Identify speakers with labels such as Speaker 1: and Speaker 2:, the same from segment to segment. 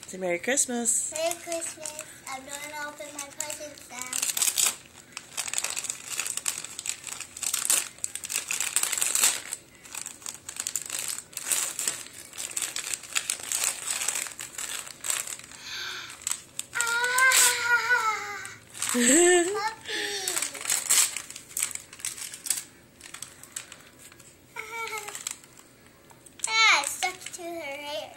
Speaker 1: Say Merry Christmas.
Speaker 2: Merry Christmas. I'm going to open my presents now. Puppy. It stuck to her hair.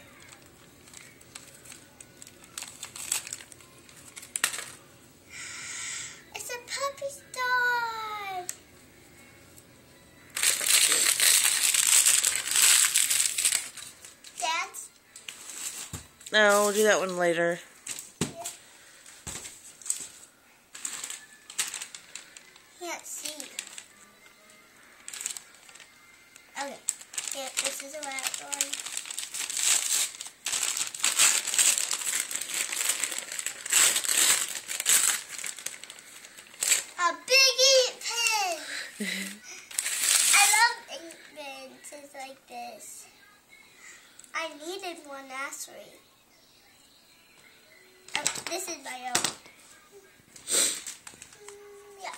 Speaker 2: It's a puppy star. Dad?
Speaker 1: No, we'll do that one later.
Speaker 2: Can't see. Okay. Here, this is a rat one. A big ink pen! I love ink pens like this. I needed one last week. Oh, this is my own. Yeah.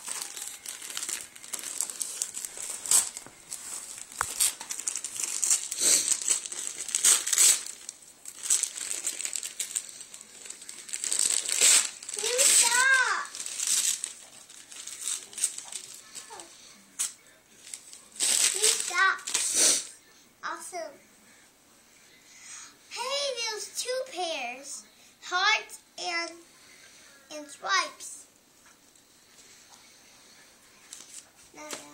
Speaker 2: New socks. New socks. Awesome. Hey, there's two pairs. Hearts and stripes. Not that one.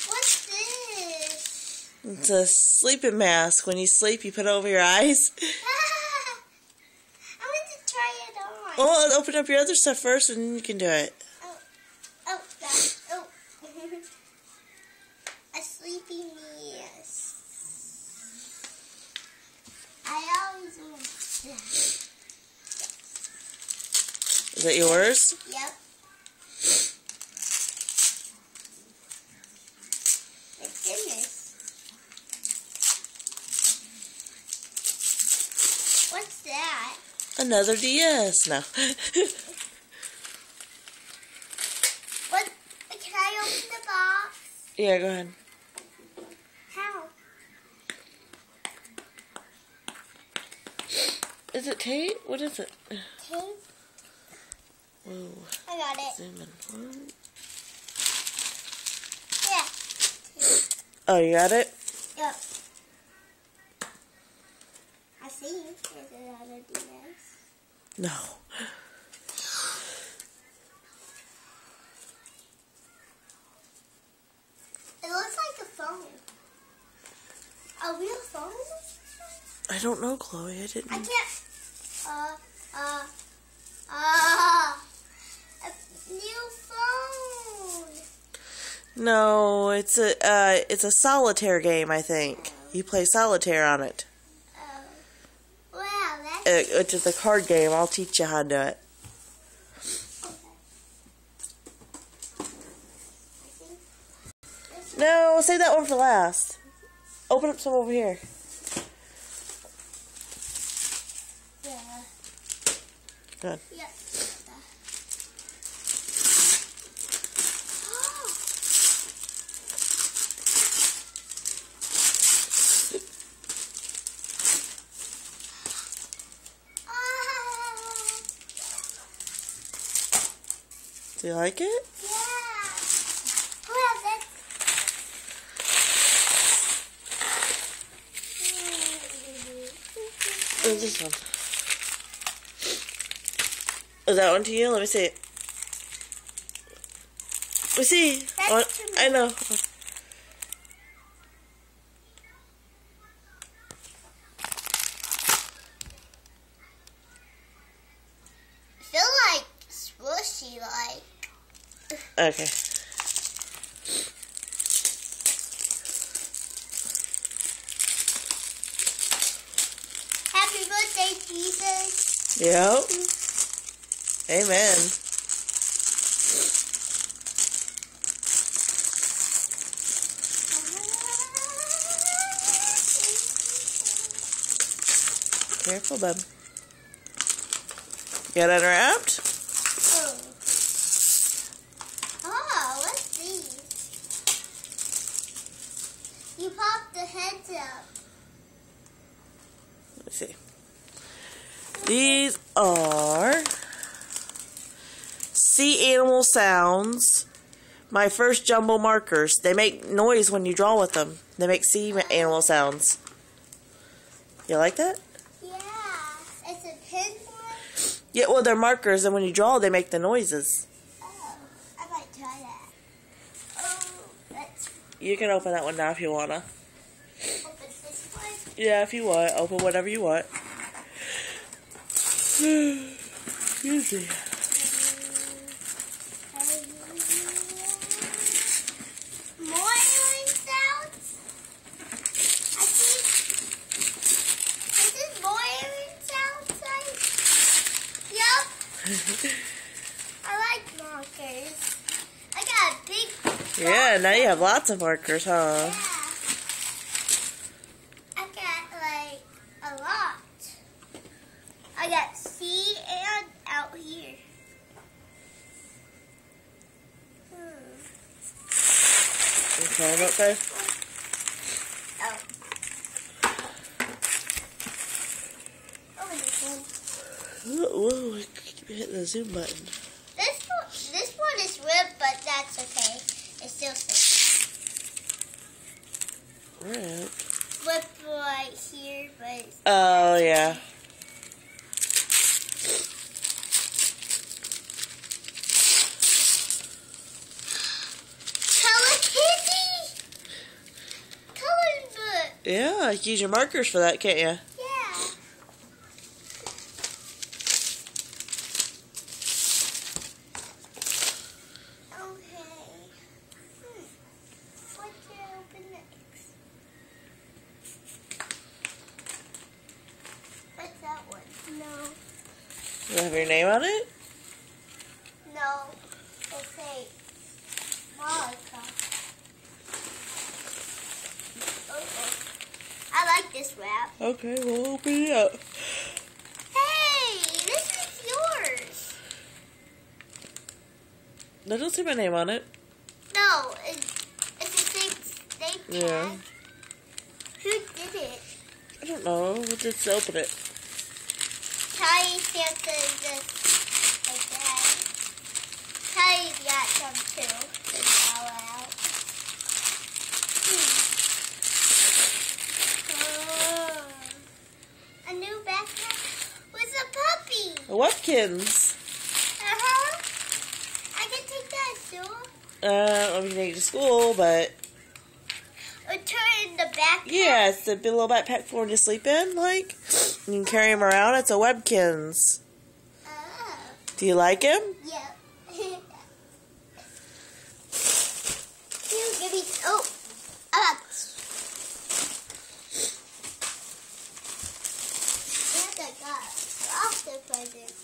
Speaker 2: What's this?
Speaker 1: It's a sleeping mask. When you sleep, you put it over your eyes.
Speaker 2: I want to try it on.
Speaker 1: Well, open up your other stuff first, and then you can do it.
Speaker 2: Oh, that. Oh. A sleepy mask. I always want that.
Speaker 1: Is that yours?
Speaker 2: Yep. It's in this. What's that?
Speaker 1: Another DS. No.
Speaker 2: What? Can I open the box?
Speaker 1: Yeah, go ahead.
Speaker 2: How?
Speaker 1: Is it tape? What is it?
Speaker 2: Tape?
Speaker 1: Whoa.
Speaker 2: I got it.
Speaker 1: Zoom in.
Speaker 2: Yeah.
Speaker 1: Oh, you got it?
Speaker 2: Yep. I see. There's another DS.
Speaker 1: No.
Speaker 2: It looks like a phone. A real phone?
Speaker 1: I don't know, Chloe. I didn't.
Speaker 2: I can't. A new phone.
Speaker 1: No, it's a solitaire game. I think you play solitaire on it.
Speaker 2: Wow, that's
Speaker 1: Which is a card game. I'll teach you how to do it. No, save that one for last. Open up some over here.
Speaker 2: yeah.
Speaker 1: Good.
Speaker 2: Yeah.
Speaker 1: Do you like it?
Speaker 2: Yeah. Well, that's...
Speaker 1: Where's this one? Is that one to you? Let me see it. Let me see.
Speaker 2: That's to me.
Speaker 1: I know.
Speaker 2: feel like squishy, like.
Speaker 1: Okay.
Speaker 2: Happy birthday, Jesus.
Speaker 1: Yep. Amen. Careful, bub. Get unwrapped?
Speaker 2: Oh, what's these? You pop the heads up.
Speaker 1: Let's see. These are Sea Animal Sounds. My First Jumbo Markers. They make noise when you draw with them. They make sea animal sounds. You like that?
Speaker 2: Yeah. It's a pin one?
Speaker 1: Yeah, well, they're markers, and when you draw, they make the noises.
Speaker 2: Oh, I might try that. Oh, let's
Speaker 1: You can open that one now if you wanna.
Speaker 2: open this one.
Speaker 1: Yeah, if you want. Open whatever you want. Excuse me.
Speaker 2: More hearing sounds? I think this is more hearing sounds, right? Yup. I like markers. I got a big
Speaker 1: Yeah, now you have lots of markers, huh?
Speaker 2: yeah. I got like a lot. I got C and out here.
Speaker 1: You call them up there?
Speaker 2: Oh. Over this one.
Speaker 1: Whoa, I keep hitting the zoom button.
Speaker 2: This one is ripped, but that's okay. It's still safe.
Speaker 1: Alright.
Speaker 2: Ripped right here, but it's
Speaker 1: Oh, yeah.
Speaker 2: Color Kitty! Coloring book!
Speaker 1: Yeah, you can use your markers for that, can't you?
Speaker 2: Yeah. Okay. What should I open next? What's that one? No.
Speaker 1: You have your name on it?
Speaker 2: No. It'll say Monica. I like this wrap.
Speaker 1: Okay, we'll open it up.
Speaker 2: Hey, this is yours.
Speaker 1: That don't say my name on it.
Speaker 2: No, it's a same tag.
Speaker 1: Yeah.
Speaker 2: Who did it?
Speaker 1: I don't know. We'll just open it.
Speaker 2: Tiny Santa is just like that. Tiny got some too. All out. Oh, a new backpack with a puppy.
Speaker 1: Webkins.
Speaker 2: I can take that too.
Speaker 1: Let me take it to school, but
Speaker 2: Or turn the backpack.
Speaker 1: yeah, it's a big little backpack for him to sleep in, like. You can carry him around. It's a Webkins.
Speaker 2: Oh,
Speaker 1: Do you like him?
Speaker 2: yeah. You give me. Oh, I got this. And I got lots of presents.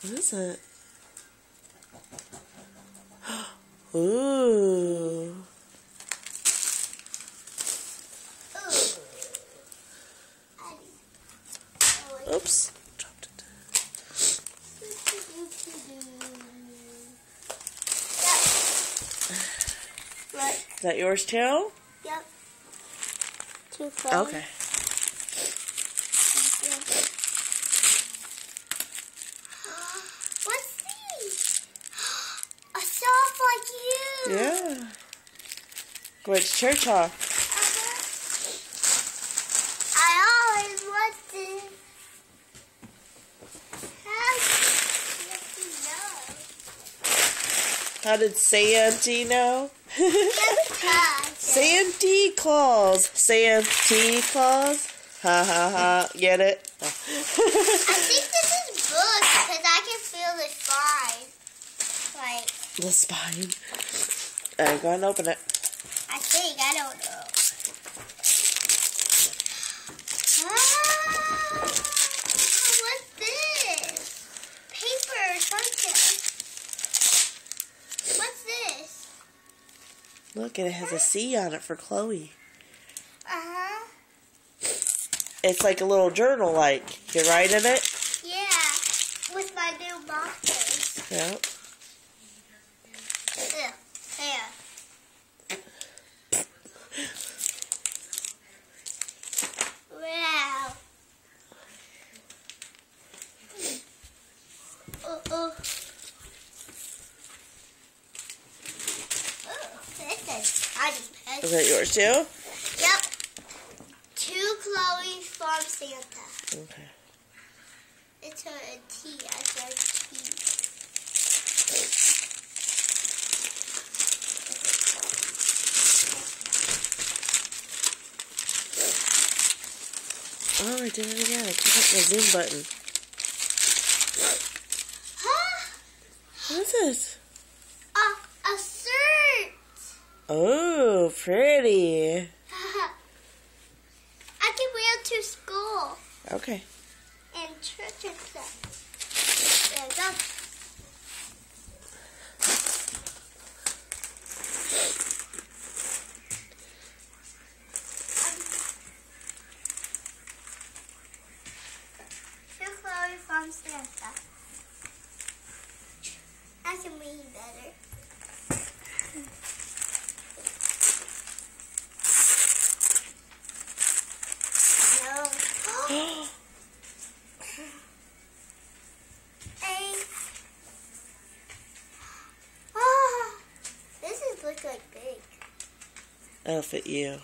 Speaker 1: What is it? Ooh. Oops. Dropped it.
Speaker 2: Look.
Speaker 1: Is that yours too?
Speaker 2: Yep. Too fun.
Speaker 1: Okay.
Speaker 2: What's these? A soft like you.
Speaker 1: Yeah. Which church hawk?
Speaker 2: I always wanted. How
Speaker 1: How did Santa know?
Speaker 2: Santa.
Speaker 1: Santa Claus. Santa Claus. Ha ha ha. Get it?
Speaker 2: I think this is
Speaker 1: The spine. Alright, go ahead and open it.
Speaker 2: I think, I don't know. What's this? Paper or something. What's this?
Speaker 1: Look, and it has a C on it for Chloe.
Speaker 2: Uh-huh.
Speaker 1: It's like a little journal, like. You write in it?
Speaker 2: Yeah, with my new boxes.
Speaker 1: Yeah.
Speaker 2: There. Wow. Oh, this is tiny pen.
Speaker 1: Is that yours too?
Speaker 2: Yep. To Chloe from Santa.
Speaker 1: Okay.
Speaker 2: It's a T. I said T.
Speaker 1: Oh, I did it again. I keep hitting the zoom button.
Speaker 2: Huh?
Speaker 1: What is this?
Speaker 2: A shirt.
Speaker 1: Oh, pretty.
Speaker 2: I can wear it to school
Speaker 1: Okay.
Speaker 2: and church and stuff. There we go. To Chloe from Santa. I can read better. No. This is look like big.
Speaker 1: That'll fit you.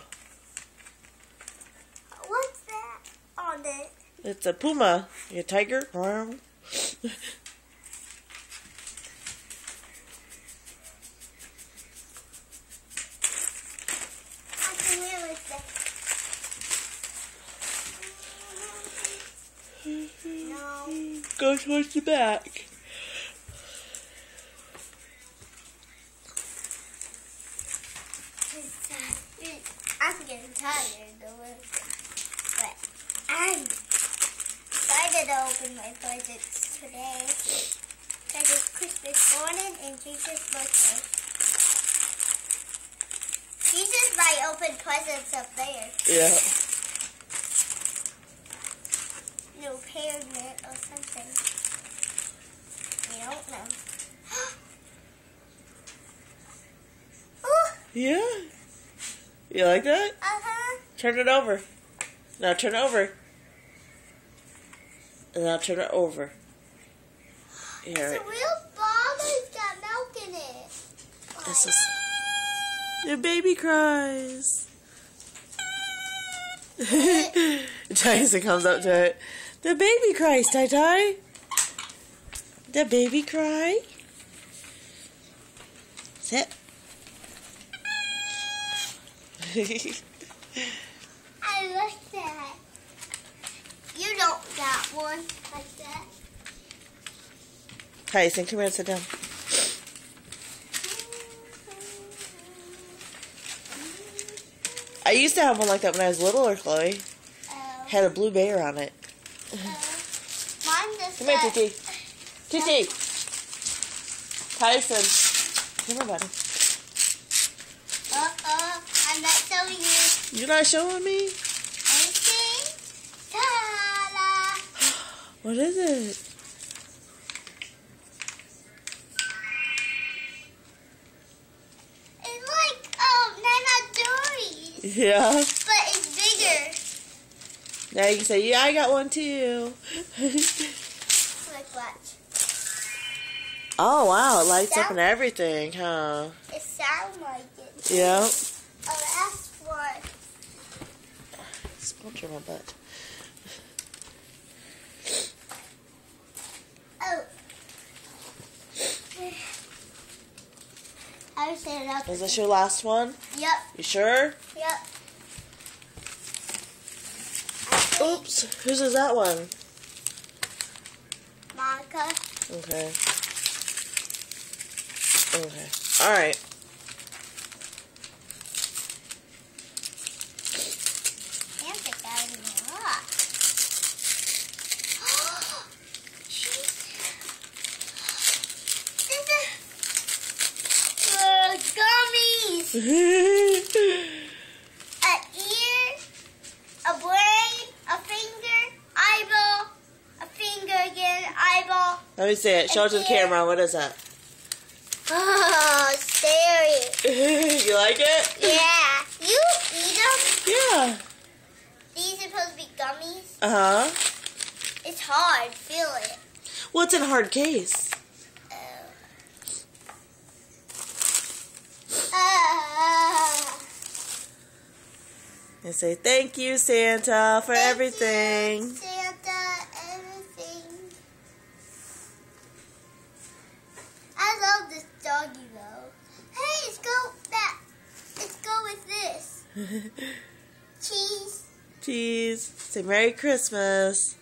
Speaker 2: What's that on it?
Speaker 1: It's a puma. You a tiger?
Speaker 2: I can wear it there. No.
Speaker 1: Go towards the back.
Speaker 2: I'm getting tired though. But I'm excited to open my presents today. Because it's Christmas morning and Jesus' birthday. Jesus might open presents up there.
Speaker 1: Yeah.
Speaker 2: No pyramid or something. We don't know. Ooh,
Speaker 1: Yeah. You like that?
Speaker 2: uh-huh.
Speaker 1: Turn it over. Now turn it over. And now turn it over.
Speaker 2: It's
Speaker 1: Here.
Speaker 2: a real bottle. It's got milk in it.
Speaker 1: This is. The baby cries. Tyson comes up to it. The baby cries, Tai Tai. The baby cry. Sit.
Speaker 2: I like that. You don't got one like that.
Speaker 1: Tyson, come here and sit down. I used to have one like that when I was littler, Chloe. Had a blue bear on it.
Speaker 2: Mine just
Speaker 1: Come here,
Speaker 2: got-
Speaker 1: Titi. Titi. Tyson. Come here, buddy.
Speaker 2: I'm not showing you
Speaker 1: You're not showing me?
Speaker 2: anything. Ta-da!
Speaker 1: What is it?
Speaker 2: It's like Nana Dory's,
Speaker 1: Yeah.
Speaker 2: but it's bigger.
Speaker 1: Now you can say, yeah, I got one too.
Speaker 2: Like what?
Speaker 1: Oh, wow. It lights up and everything, huh?
Speaker 2: It sounds like it.
Speaker 1: Yeah.
Speaker 2: Oh, that's what.
Speaker 1: Splinter my butt.
Speaker 2: Oh. I was saying that.
Speaker 1: Is this your last one?
Speaker 2: Yep.
Speaker 1: You sure?
Speaker 2: Yep.
Speaker 1: Oops. Whose is that one?
Speaker 2: Monica.
Speaker 1: Okay. Okay. All right.
Speaker 2: Santa got me a lot. Gummies! An ear, a brain, a finger, eyeball, a finger again, eyeball.
Speaker 1: Let me see it. Show it to the camera. What is that?
Speaker 2: Oh, scary.
Speaker 1: You like it?
Speaker 2: Yeah. You eat them?
Speaker 1: Yeah.
Speaker 2: These are supposed to be gummies?
Speaker 1: Uh-huh.
Speaker 2: It's hard. Feel it.
Speaker 1: Well, it's in a hard case. And say, thank you, Santa, for everything.
Speaker 2: You, Santa, everything. I love this doggy though. Hey, let's go with this. Cheese.
Speaker 1: Cheese. Say Merry Christmas.